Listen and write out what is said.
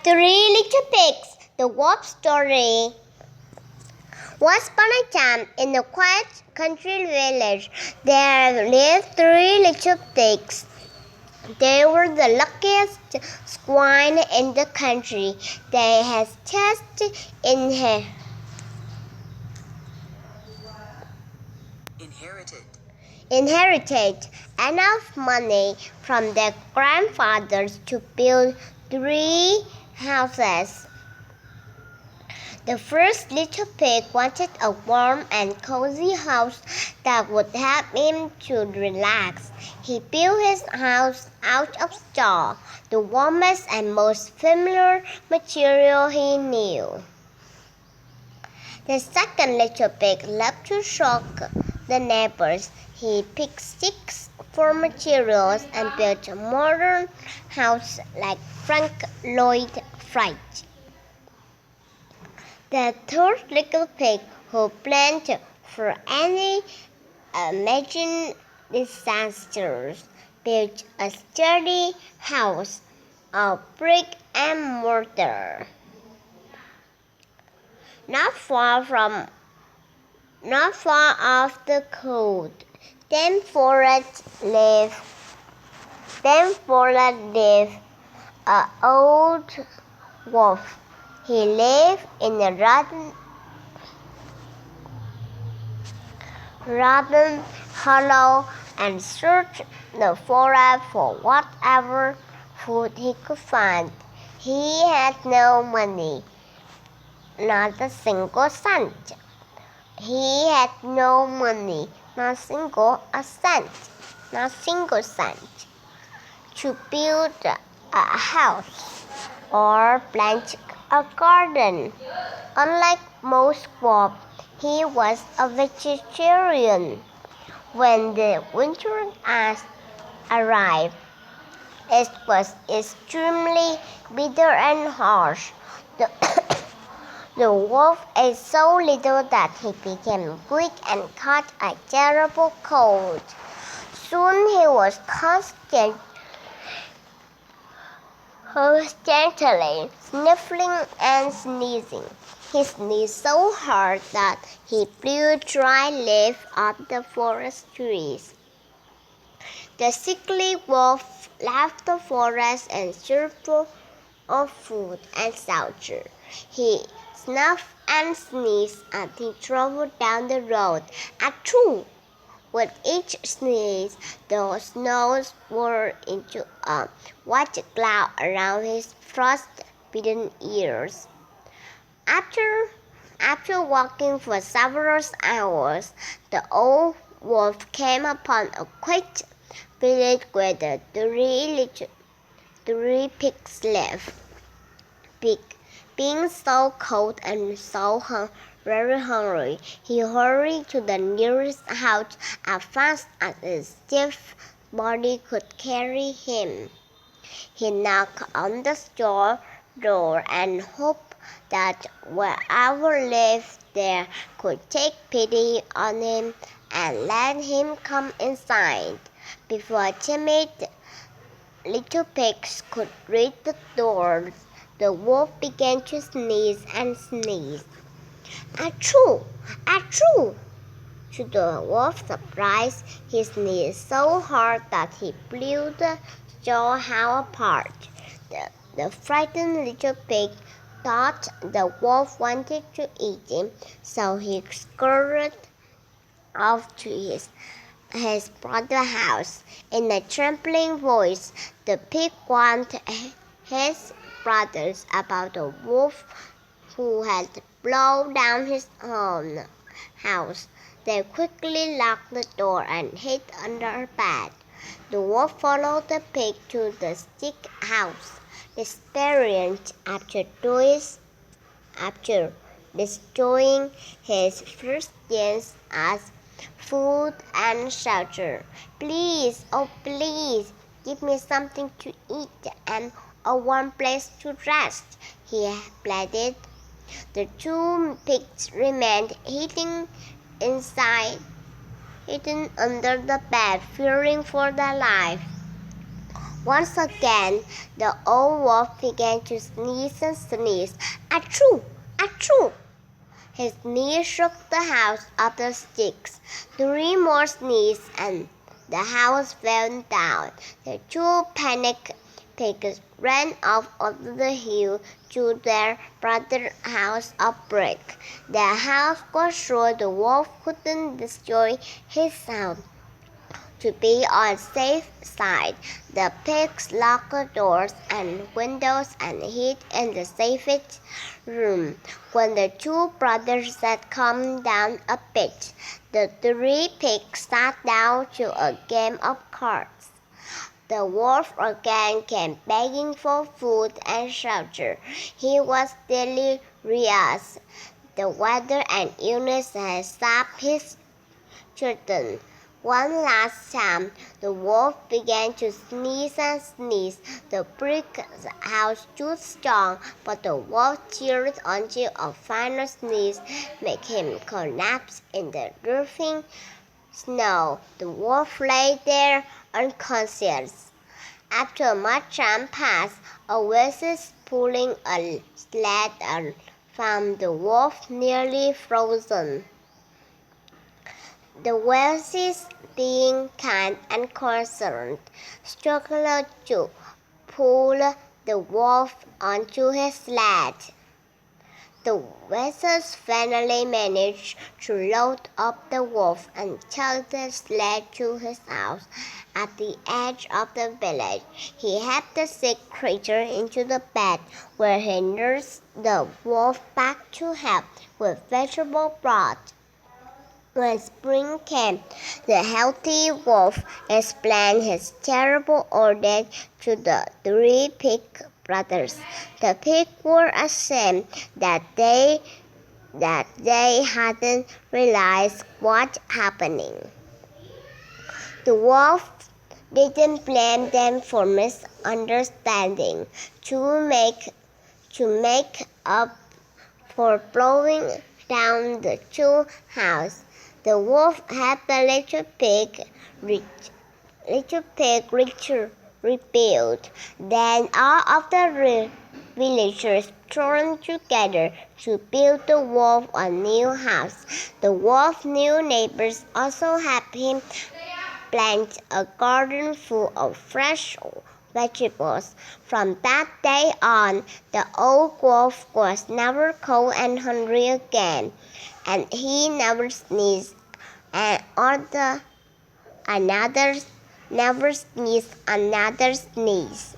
Three Little Pigs, the Wolf Story. Once upon a time, in a quiet country village, there lived three little pigs. They were the luckiest swine in the country. They had just inherited enough money from their grandfathers to build 3 houses. The first little pig wanted a warm and cozy house that would help him to relax. He built his house out of straw, the warmest and most familiar material he knew. The second little pig loved to shock the neighbors. He picked sticks for materials and built a modern house like Frank Lloyd Wright. The third little pig, who planned for any imagined disasters, built a sturdy house of brick and mortar. Not far off the coast, then forest lived an old wolf. He lived in a rotten hollow and searched the forest for whatever food he could find. He had no money, not a single cent. He had no money, not a single cent, to build a house or plant a garden. Unlike most wolves, he was a vegetarian. When the winter arrived, it was extremely bitter and harsh. The wolf ate so little that he became weak and caught a terrible cold. Soon he was constantly sniffling and sneezing. He sneezed so hard that he blew dry leaves off the forest trees. The sickly wolf left the forest in search of food and shelter. He snuffed and sneezed as he traveled down the road. Achoo! With each sneeze, the snow swirled into a white cloud around his frost-bitten ears. After walking for several hours, the old wolf came upon a quiet village where the three pigs lived. Being so cold and so very hungry, he hurried to the nearest house as fast as his stiff body could carry him. He knocked on the store door and hoped that whoever lived there could take pity on him and let him come inside. Before timid little pigs could reach the door, the wolf began to sneeze and sneeze. Achoo! Achoo! To the wolf's surprise, he sneezed so hard that he blew the straw house apart. The frightened little pig thought the wolf wanted to eat him, so he scurried off to his brother's house. In a trembling voice, the pig warned his brothers about the wolf who had blown down his own house. They quickly locked the door and hid under a bed. The wolf followed the pig to the stick house, despairing after destroying his first chance as food and shelter. Please, oh please, give me something to eat and a warm place to rest, he pleaded. The 2 pigs remained hidden under the bed, fearing for their life. Once again, the old wolf began to sneeze and sneeze. Achoo! Achoo! His sneeze shook the house of the sticks. 3 more sneezes and the house fell down. The 2 panicked pigs ran off over the hill to their brother's house of brick. The house was sure the wolf couldn't destroy his house. To be on safe side, the pigs locked the doors and windows and hid in the safest room. When the 2 brothers had come down a bit, the 3 pigs sat down to a game of cards. The wolf again came begging for food and shelter. He was delirious. The weather and illness had sapped his children. One last time, the wolf began to sneeze and sneeze. The brick house stood strong, but the wolf cheered until a final sneeze made him collapse in the drifting snow. The wolf lay there unconscious. After much time passed, a wizard pulling a sled found the wolf nearly frozen. The wizard, being kind and concerned, struggled to pull the wolf onto his sled. The wizard finally managed to load up the wolf and took the sled to his house at the edge of the village. He helped the sick creature into the bed, where he nursed the wolf back to health with vegetable broth. When spring came, the healthy wolf explained his terrible ordeal to the 3 pig brothers. The pigs were ashamed that they hadn't realized what happening. The wolf didn't blame them for misunderstanding. To make up for blowing down the 2 houses, the wolf had the little pig rebuild. Then all of the villagers joined together to build the wolf a new house. The wolf's new neighbors also helped him plant a garden full of fresh vegetables. From that day on, the old wolf was never cold and hungry again, and he never sneezed, and never sneezed another sneeze.